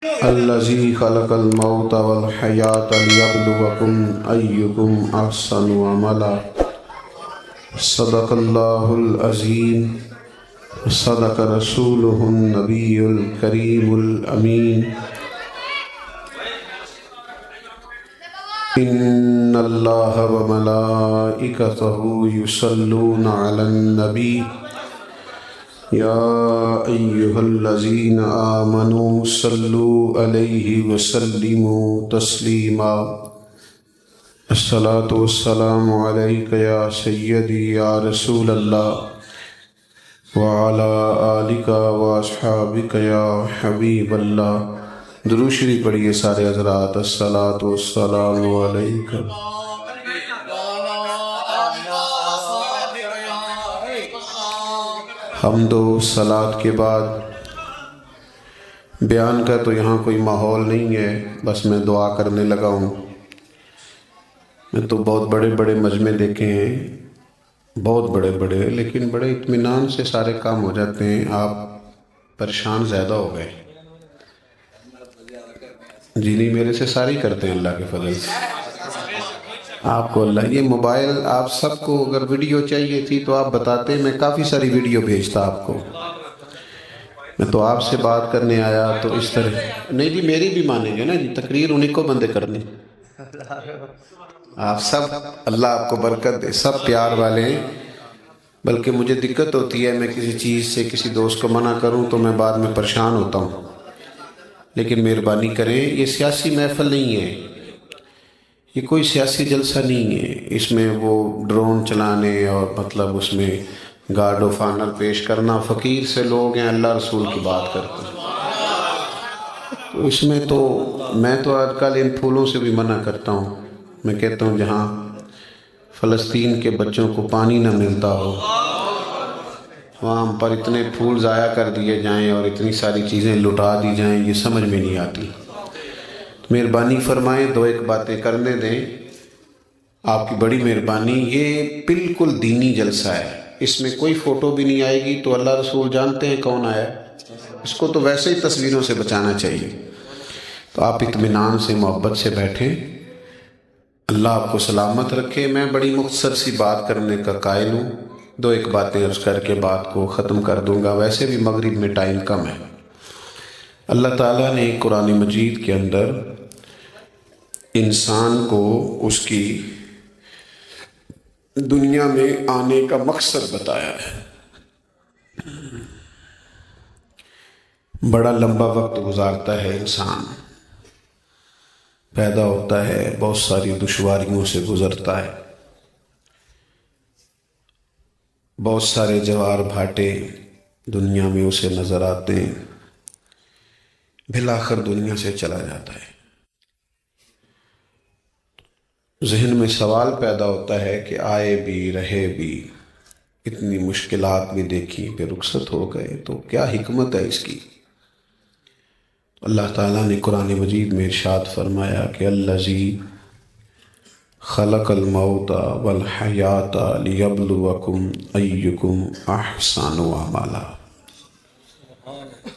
الذی خلق الموت والحیاة لیبلوکم ایکم احسن عملا صدق اللہ العظیم صدق رسولہ النبی الکریم الامین ان اللہ وملائکتہ یصلون علی النبی یا ایہا الذین آمنوا صلوا علیہ وسلموا تسلیما الصلاۃ والسلام علیک یا سیدی یا رسول اللہ وعلی آلک واصحابک یا حبیب اللہ۔ درود شریف پڑھیے سارے حضرات۔ الصلاۃ والسلام علیک۔ حمد و صلات کے بعد بیان کا تو یہاں کوئی ماحول نہیں ہے، بس میں دعا کرنے لگا ہوں۔ میں تو بہت بڑے بڑے مجمع دیکھے ہیں، بہت بڑے بڑے، لیکن بڑے اطمینان سے سارے کام ہو جاتے ہیں۔ آپ پریشان زیادہ ہو گئے۔ جی نہیں، میرے سے سارے کرتے ہیں اللہ کے فضل سے۔ آپ کو اللہ، یہ موبائل آپ سب کو اگر ویڈیو چاہیے تھی تو آپ بتاتے، میں کافی ساری ویڈیو بھیجتا آپ کو۔ میں تو آپ سے بات کرنے آیا تو اس طرح نہیں جی، میری بھی مانیں گے نا جی، تقریر انہیں کو بندے کرنی۔ آپ سب، اللہ آپ کو برکت دے، سب پیار والے ہیں۔ بلکہ مجھے دقت ہوتی ہے، میں کسی چیز سے کسی دوست کو منع کروں تو میں بعد میں پریشان ہوتا ہوں۔ لیکن مہربانی کریں، یہ سیاسی محفل نہیں ہے، یہ کوئی سیاسی جلسہ نہیں ہے۔ اس میں وہ ڈرون چلانے اور مطلب اس میں گارڈ آف آنر پیش کرنا، فقیر سے لوگ ہیں، اللہ رسول کی بات کرتے ہیں۔ تو اس میں تو میں تو آج کل ان پھولوں سے بھی منع کرتا ہوں۔ میں کہتا ہوں جہاں فلسطین کے بچوں کو پانی نہ ملتا ہو، وہاں پر اتنے پھول ضائع کر دیے جائیں اور اتنی ساری چیزیں لٹا دی جائیں، یہ سمجھ میں نہیں آتی۔ مہربانی فرمائیں، دو ایک باتیں کرنے دیں، آپ کی بڑی مہربانی۔ یہ بالکل دینی جلسہ ہے، اس میں کوئی فوٹو بھی نہیں آئے گی۔ تو اللہ رسول جانتے ہیں کون آیا، اس کو تو ویسے ہی تصویروں سے بچانا چاہیے۔ تو آپ اطمینان سے محبت سے بیٹھیں، اللہ آپ کو سلامت رکھے۔ میں بڑی مختصر سی بات کرنے کا قائل ہوں، دو ایک باتیں عرض کر کے بات کو ختم کر دوں گا، ویسے بھی مغرب میں ٹائم کم ہے۔ اللہ تعالیٰ نے قرآن مجید کے اندر انسان کو اس کی دنیا میں آنے کا مقصد بتایا ہے۔ بڑا لمبا وقت گزارتا ہے انسان، پیدا ہوتا ہے، بہت ساری دشواریوں سے گزرتا ہے، بہت سارے جوار بھاٹے دنیا میں اسے نظر آتے ہیں، بالآخر دنیا سے چلا جاتا ہے۔ ذہن میں سوال پیدا ہوتا ہے کہ آئے بھی رہے بھی، اتنی مشکلات بھی دیکھی، پھر رخصت ہو گئے، تو کیا حکمت ہے اس کی؟ اللہ تعالیٰ نے قرآن مجید میں ارشاد فرمایا کہ الذی خلق الموت والحیات لیبلوکم ایکم احسن عملا۔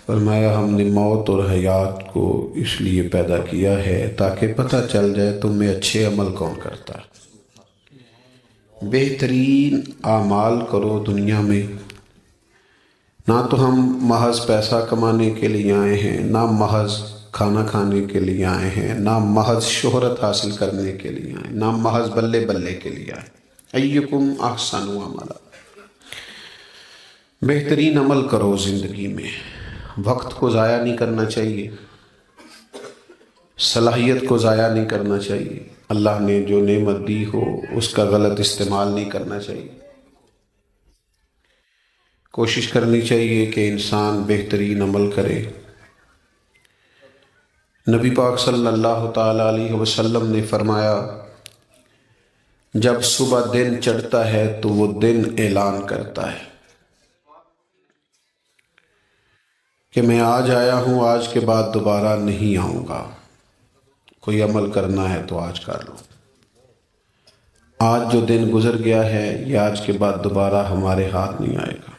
فرمایا ہم نے موت اور حیات کو اس لیے پیدا کیا ہے تاکہ پتہ چل جائے تم میں اچھے عمل کون کرتا ہے۔ بہترین اعمال کرو دنیا میں۔ نہ تو ہم محض پیسہ کمانے کے لیے آئے ہیں، نہ محض کھانا کھانے کے لیے آئے ہیں، نہ محض شہرت حاصل کرنے کے لیے آئے، نہ محض بلے بلے کے لیے آئے۔ ایکم احسن عملا، بہترین عمل کرو زندگی میں۔ وقت کو ضائع نہیں کرنا چاہیے، صلاحیت کو ضائع نہیں کرنا چاہیے، اللہ نے جو نعمت دی ہو اس کا غلط استعمال نہیں کرنا چاہیے۔ کوشش کرنی چاہیے کہ انسان بہترین عمل کرے۔ نبی پاک صلی اللہ تعالیٰ علیہ وسلم نے فرمایا، جب صبح دن چڑھتا ہے تو وہ دن اعلان کرتا ہے کہ میں آج آیا ہوں، آج کے بعد دوبارہ نہیں آؤں گا۔ کوئی عمل کرنا ہے تو آج کر لو۔ آج جو دن گزر گیا ہے یہ آج کے بعد دوبارہ ہمارے ہاتھ نہیں آئے گا۔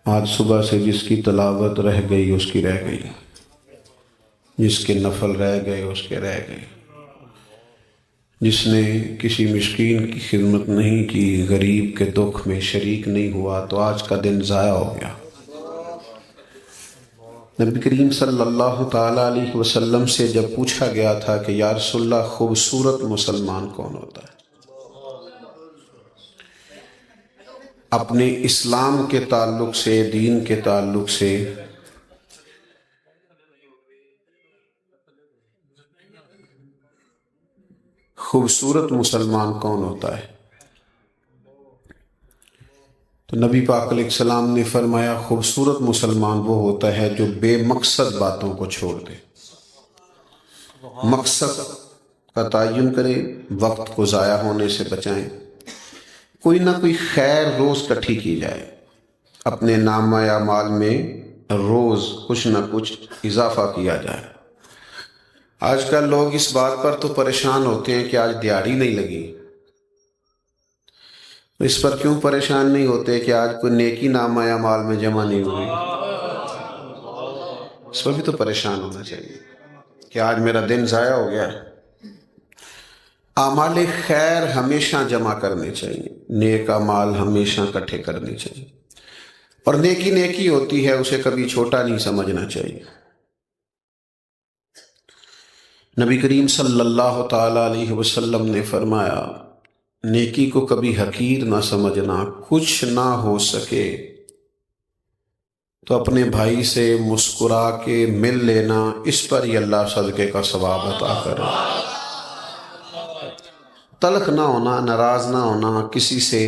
آج صبح سے جس کی تلاوت رہ گئی اس کی رہ گئی، جس کے نفل رہ گئے اس کے رہ گئے، جس نے کسی مسکین کی خدمت نہیں کی، غریب کے دکھ میں شریک نہیں ہوا، تو آج کا دن ضائع ہو گیا۔ نبی کریم صلی اللہ تعالیٰ علیہ وسلم سے جب پوچھا گیا تھا کہ یا رسول اللہ خوبصورت مسلمان کون ہوتا ہے، اپنے اسلام کے تعلق سے، دین کے تعلق سے خوبصورت مسلمان کون ہوتا ہے؟ تو نبی پاک علیہ السلام نے فرمایا خوبصورت مسلمان وہ ہوتا ہے جو بے مقصد باتوں کو چھوڑ دے، مقصد کا تعین کرے، وقت کو ضائع ہونے سے بچائیں، کوئی نہ کوئی خیر روز اکٹھی کی جائے، اپنے نامہ اعمال میں روز کچھ نہ کچھ اضافہ کیا جائے۔ آج کل لوگ اس بات پر تو پریشان ہوتے ہیں کہ آج دیہڑی نہیں لگی، اس پر کیوں پریشان نہیں ہوتے کہ آج کوئی نیکی نامہ اعمال میں جمع نہیں ہوئی؟ اس پر بھی تو پریشان ہونا چاہیے کہ آج میرا دن ضائع ہو گیا۔ اعمال خیر ہمیشہ جمع کرنے چاہیے، نیک اعمال ہمیشہ اکٹھے کرنے چاہیے، اور نیکی نیکی ہوتی ہے، اسے کبھی چھوٹا نہیں سمجھنا چاہیے۔ نبی کریم صلی اللہ تعالیٰ علیہ وسلم نے فرمایا نیکی کو کبھی حقیر نہ سمجھنا، کچھ نہ ہو سکے تو اپنے بھائی سے مسکرا کے مل لینا، اس پر ہی اللہ صدقے کا ثواب عطا کرے۔ تلخ نہ ہونا، ناراض نہ ہونا، کسی سے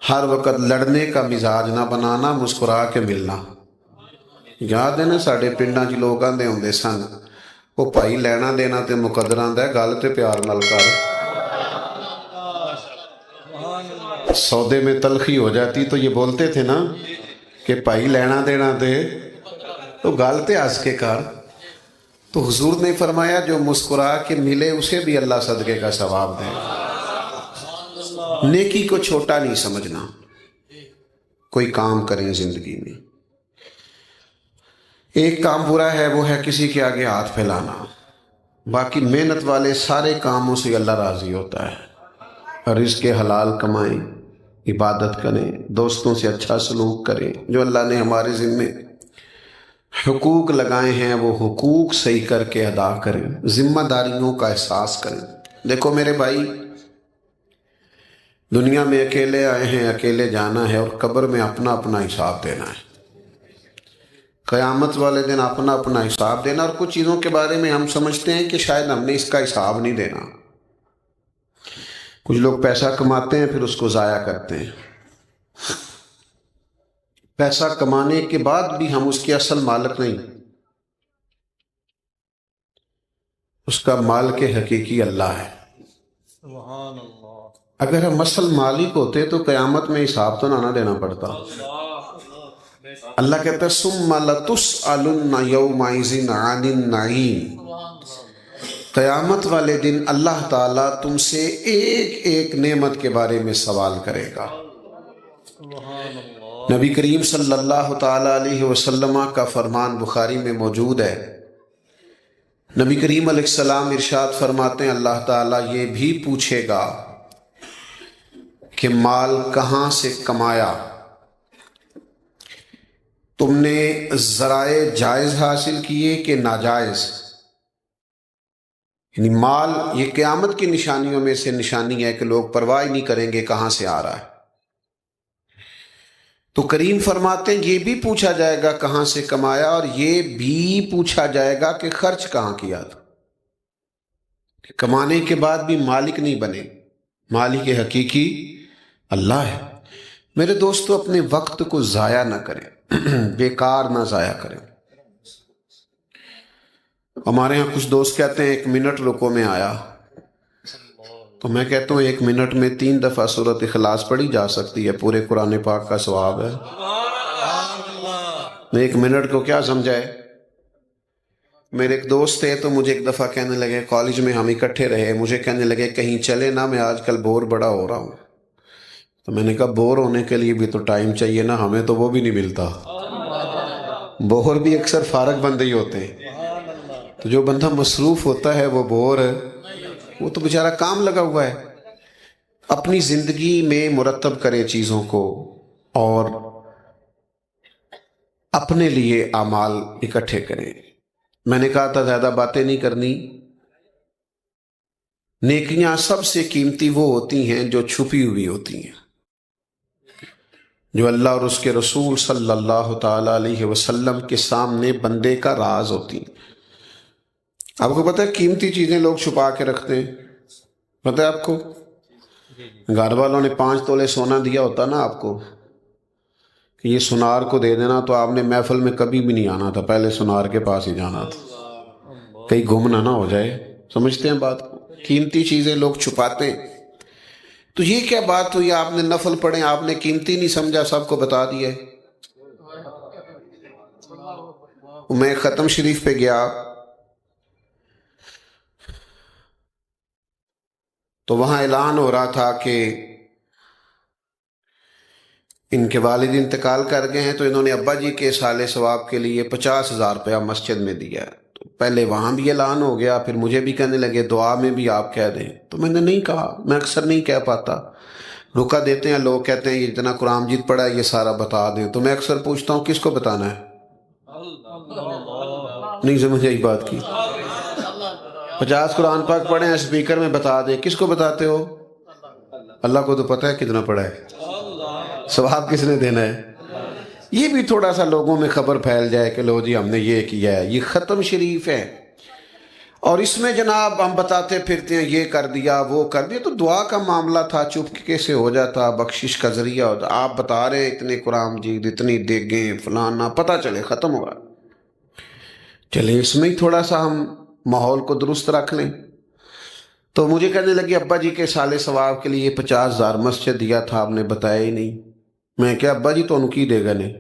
ہر وقت لڑنے کا مزاج نہ بنانا، مسکرا کے ملنا۔ یاد ہے نا ساڑھے پنڈاں جی لوگ آندے ہوندے سن، وہ بھائی لینا دینا تے مقدراں دا گل تے پیار نال کر، سودے میں تلخی ہو جاتی تو یہ بولتے تھے نا کہ بھائی لینا دینا دے تو گل تے ہنس کے کر۔ تو حضور نے فرمایا جو مسکرا کے ملے اسے بھی اللہ صدقے کا ثواب دے۔ نیکی کو چھوٹا نہیں سمجھنا، کوئی کام کریں زندگی میں، ایک کام برا ہے وہ ہے کسی کے آگے ہاتھ پھیلانا، باقی محنت والے سارے کاموں سے اللہ راضی ہوتا ہے۔ رزق حلال کمائیں، عبادت کریں، دوستوں سے اچھا سلوک کریں، جو اللہ نے ہمارے ذمے حقوق لگائے ہیں وہ حقوق صحیح کر کے ادا کریں، ذمہ داریوں کا احساس کریں۔ دیکھو میرے بھائی، دنیا میں اکیلے آئے ہیں، اکیلے جانا ہے، اور قبر میں اپنا اپنا حساب دینا ہے۔ قیامت والے دن اپنا اپنا حساب دینا، اور کچھ چیزوں کے بارے میں ہم سمجھتے ہیں کہ شاید ہم نے اس کا حساب نہیں دینا۔ کچھ لوگ پیسہ کماتے ہیں پھر اس کو ضائع کرتے ہیں، پیسہ کمانے کے بعد بھی ہم اس کے اصل مالک نہیں، اس کا مالک حقیقی اللہ ہے۔ اگر ہم اصل مالک ہوتے تو قیامت میں حساب تو نہ دینا پڑتا۔ اللہ کہتا ہے ثم لتسألن یومئذ عن النعیم، قیامت والے دن اللہ تعالیٰ تم سے ایک ایک نعمت کے بارے میں سوال کرے گا۔ نبی کریم صلی اللہ تعالیٰ علیہ وسلم کا فرمان بخاری میں موجود ہے۔ نبی کریم علیہ السلام ارشاد فرماتے ہیں اللہ تعالیٰ یہ بھی پوچھے گا کہ مال کہاں سے کمایا، تم نے ذرائع جائز حاصل کیے کہ ناجائز؟ یعنی مال یہ قیامت کی نشانیوں میں سے نشانی ہے کہ لوگ پرواہ نہیں کریں گے کہاں سے آ رہا ہے۔ تو کریم فرماتے ہیں یہ بھی پوچھا جائے گا کہاں سے کمایا، اور یہ بھی پوچھا جائے گا کہ خرچ کہاں کیا تھا۔ کمانے کے بعد بھی مالک نہیں بنے، مالک حقیقی اللہ ہے۔ میرے دوستو اپنے وقت کو ضائع نہ کریں، بیکار نہ ضائع کریں۔ ہمارے ہاں کچھ دوست کہتے ہیں 1 منٹ رکو میں آیا، تو میں کہتا ہوں 1 منٹ میں 3 دفعہ سورۃ اخلاص پڑھی جا سکتی ہے، پورے قرآن پاک کا ثواب ہے۔ 1 منٹ کو کیا سمجھائے؟ میرے ایک دوست تھے تو مجھے ایک دفعہ کہنے لگے، کالج میں ہم اکٹھے رہے، مجھے کہنے لگے کہیں چلے نا، میں آج کل بور بڑا ہو رہا ہوں۔ تو میں نے کہا بور ہونے کے لیے بھی تو ٹائم چاہیے نا، ہمیں تو وہ بھی نہیں ملتا۔ بور بھی اکثر فارغ بندے ہی ہوتے ہیں، تو جو بندہ مصروف ہوتا ہے وہ بور ہے، وہ تو بیچارہ کام لگا ہوا ہے. اپنی زندگی میں مرتب کرے چیزوں کو اور اپنے لیے اعمال اکٹھے کریں. میں نے کہا تھا زیادہ باتیں نہیں کرنی. نیکیاں سب سے قیمتی وہ ہوتی ہیں جو چھپی ہوئی ہوتی ہیں، جو اللہ اور اس کے رسول صلی اللہ تعالی علیہ وسلم کے سامنے بندے کا راز ہوتی ہیں. آپ کو پتہ ہے قیمتی چیزیں لوگ چھپا کے رکھتے ہیں، پتہ ہے آپ کو؟ گھر والوں نے 5 تولے سونا دیا ہوتا نا آپ کو کہ یہ سنار کو دے دینا، تو آپ نے محفل میں کبھی بھی نہیں آنا تھا، پہلے سنار کے پاس ہی جانا تھا، کہیں گم نہ ہو جائے. سمجھتے ہیں بات کو؟ قیمتی چیزیں لوگ چھپاتے ہیں. تو یہ کیا بات ہوئی؟ آپ نے نفل پڑھیں، آپ نے قیمتی نہیں سمجھا، سب کو بتا دیا. میں ختم شریف پہ گیا تو وہاں اعلان ہو رہا تھا کہ ان کے والد انتقال کر گئے ہیں، تو انہوں نے ابا جی کے اصالِ ثواب کے لیے 50,000 روپیہ مسجد میں دیا. تو پہلے وہاں بھی اعلان ہو گیا، پھر مجھے بھی کہنے لگے دعا میں بھی آپ کہہ دیں. تو میں نے نہیں کہا، میں اکثر نہیں کہہ پاتا. رکا دیتے ہیں لوگ، کہتے ہیں یہ اتنا قرآن مجید پڑھا ہے یہ سارا بتا دیں. تو میں اکثر پوچھتا ہوں کس کو بتانا ہے؟ نہیں سمجھ آئی بات کی؟ 50 قرآن پاک پڑھے ہیں اسپیکر میں بتا دیں، کس کو بتاتے ہو؟ اللہ کو تو پتہ ہے کتنا پڑھا ہے، ثواب کس نے دینا ہے؟ یہ بھی تھوڑا سا لوگوں میں خبر پھیل جائے کہ لو جی ہم نے یہ کیا ہے. یہ ختم شریف ہے اور اس میں جناب ہم بتاتے پھرتے ہیں یہ کر دیا وہ کر دیا. تو دعا کا معاملہ تھا، چپکے سے ہو جاتا، بخشش کا ذریعہ ہوتا. آپ بتا رہے ہیں اتنے قرآن مجید، اتنی دیگیں فلانا، پتہ چلے ختم ہوا. چلے اس میں ہی تھوڑا سا ہم ماحول کو درست رکھ لیں. تو مجھے کہنے لگے ابا جی کے سالِ ثواب کے لیے 50,000 مسجد دیا تھا، آپ نے بتایا ہی نہیں. میں کیا ابا جی تو ان کی دے گا نے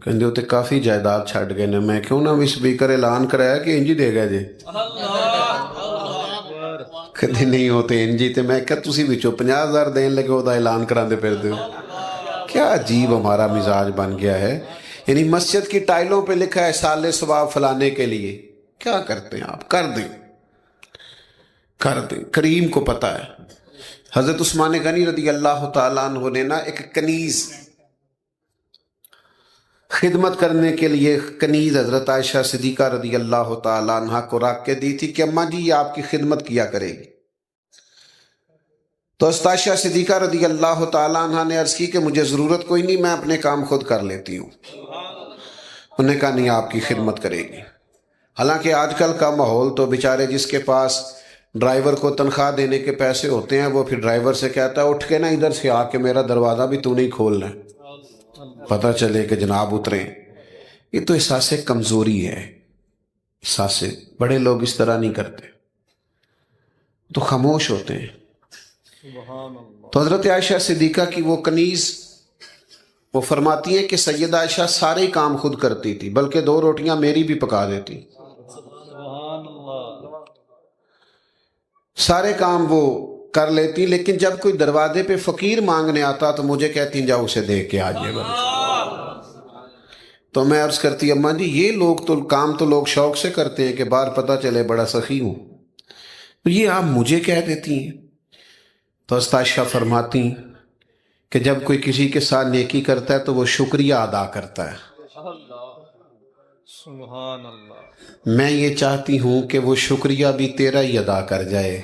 کہندے ہوتے کافی جائیداد چھڑ گئے نے. میں کیوں نہ بھی سپیکر اعلان کرایا کہ انجی دے گا جی. کہتے نہیں ہوتے انجی. تے میں کہا تسی بچو 50,000 دین لگے ہو دا اعلان کراندے پھر دے. کیا عجیب ہمارا مزاج بن گیا ہے. یعنی مسجد کی ٹائلوں پہ لکھا ہے سالِ ثواب فلانے کے لیے. کیا کرتے ہیں آپ؟ کر دیں کر دیں، کریم کو پتہ ہے. حضرت عثمان غنی رضی اللہ تعالیٰ عنہ نے نا ایک کنیز خدمت کرنے کے لیے کنیز حضرت عائشہ صدیقہ رضی اللہ تعالیٰ عنہ کو رکھ کے دی تھی کہ اماں جی یہ آپ کی خدمت کیا کرے گی. تو حضرت عائشہ صدیقہ رضی اللہ تعالیٰ عنہ نے عرض کی کہ مجھے ضرورت کوئی نہیں، میں اپنے کام خود کر لیتی ہوں. انہوں نے کہا نہیں آپ کی خدمت کرے گی. حالانکہ آج کل کا ماحول تو بیچارے جس کے پاس ڈرائیور کو تنخواہ دینے کے پیسے ہوتے ہیں وہ پھر ڈرائیور سے کہتا ہے اٹھ کے نا ادھر سے آ کے میرا دروازہ بھی تو نہیں کھولنا ہے، پتہ چلے کہ جناب اتریں. یہ تو احساس کمزوری ہے. احساس بڑے لوگ اس طرح نہیں کرتے، تو خاموش ہوتے ہیں. تو حضرت عائشہ صدیقہ کی وہ کنیز، وہ فرماتی ہیں کہ سیدہ عائشہ سارے کام خود کرتی تھی، بلکہ 2 روٹیاں میری بھی پکا دیتی. سارے کام وہ کر لیتی، لیکن جب کوئی دروازے پہ فقیر مانگنے آتا تو مجھے کہتی جاؤ اسے دیکھ کے آجئے گا. تو میں عرض کرتی اماں جی یہ لوگ تو کام تو لوگ شوق سے کرتے ہیں کہ باہر پتہ چلے بڑا سخی ہوں، تو یہ آپ مجھے کہہ دیتی ہیں. تو حضرت عائشہ فرماتی کہ جب کوئی کسی کے ساتھ نیکی کرتا ہے تو وہ شکریہ ادا کرتا ہے. سبحان اللہ. میں یہ چاہتی ہوں کہ وہ شکریہ بھی تیرا ہی ادا کر جائے.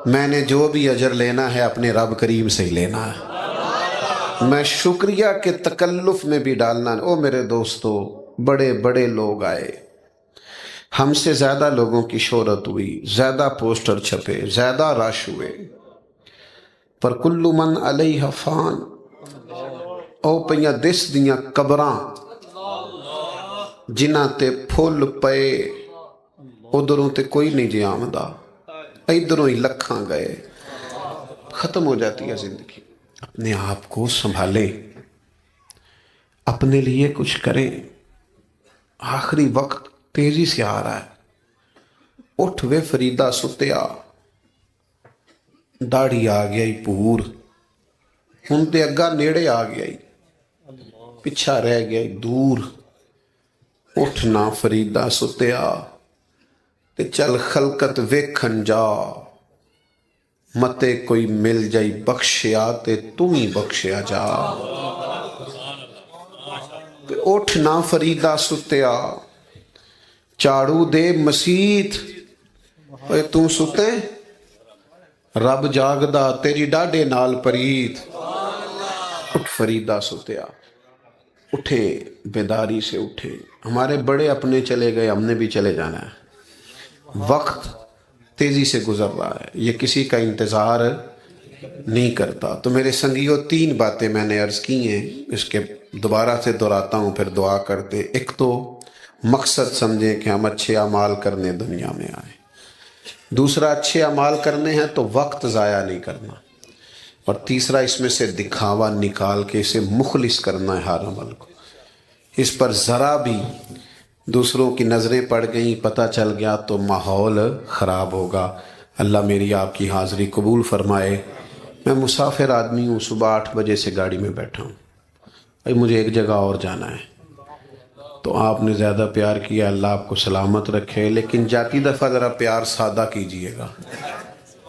میں نے جو بھی اجر لینا ہے اپنے رب کریم سے ہی لینا ہے، میں شکریہ کے تکلف میں بھی ڈالنا. او میرے دوستو، بڑے بڑے لوگ آئے، ہم سے زیادہ لوگوں کی شہرت ہوئی، زیادہ پوسٹر چھپے، زیادہ رش ہوئے، پر کل من علیہ فان. او پہیاں دس دیاں قبراں جنہ تے پھول پے، ادھروں تے کوئی نہیں جی آمدہ، ادھروں ہی لکھاں گئے. ختم ہو جاتی ہے زندگی. اپنے آپ کو سنبھالیں، اپنے لیے کچھ کریں. آخری وقت تیزی سے آ رہا ہے. اٹھ وے فریدہ ستیا، داڑھی آ گئی پور، ہن تے اگا نیڑے آ گئی، پچھا رہ گئی دور. اٹھنا فریدا ستیا تے چل خلقت ویکھن جا، متے کوئی مل جائی بخشیا تے تم ہی بخشیا جا۔ تے اٹھنا فریدا ستیا، چاڑو دے مسیت، اے تو ستے رب جاگدا تیری ڈاڈے نال پریت۔ اٹھ فریدا ستیا، اٹھے بیداری سے اٹھے۔ ہمارے بڑے اپنے چلے گئے، ہم نے بھی چلے جانا ہے۔ وقت تیزی سے گزر رہا ہے، یہ کسی کا انتظار نہیں کرتا۔ تو میرے سنگیوں 3 باتیں میں نے عرض کی ہیں، اس کے دوبارہ سے دہراتا ہوں، پھر دعا کرتے۔ ایک تو مقصد سمجھیں کہ ہم اچھے اعمال کرنے دنیا میں آئے۔ دوسرا، اچھے اعمال کرنے ہیں تو وقت ضائع نہیں کرنا۔ اور تیسرا، اس میں سے دکھاوا نکال کے اسے مخلص کرنا ہے ہر عمل کو۔ اس پر ذرا بھی دوسروں کی نظریں پڑ گئیں، پتہ چل گیا تو ماحول خراب ہوگا۔ اللہ میری آپ کی حاضری قبول فرمائے۔ میں مسافر آدمی ہوں، صبح 8 بجے سے گاڑی میں بیٹھا ہوں، بھائی مجھے ایک جگہ اور جانا ہے۔ تو آپ نے زیادہ پیار کیا، اللہ آپ کو سلامت رکھے، لیکن جاتی دفعہ ذرا پیار سادہ کیجئے گا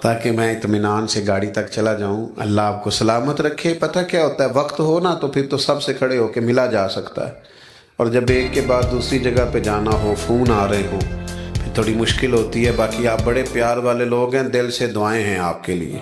تاکہ میں اطمینان سے گاڑی تک چلا جاؤں۔ اللہ آپ کو سلامت رکھے۔ پتہ کیا ہوتا ہے، وقت ہو نا تو پھر تو سب سے کھڑے ہو کے ملا جا سکتا ہے، اور جب ایک کے بعد دوسری جگہ پہ جانا ہو، فون آ رہے ہوں، پھر تھوڑی مشکل ہوتی ہے۔ باقی آپ بڑے پیار والے لوگ ہیں، دل سے دعائیں ہیں آپ کے لیے۔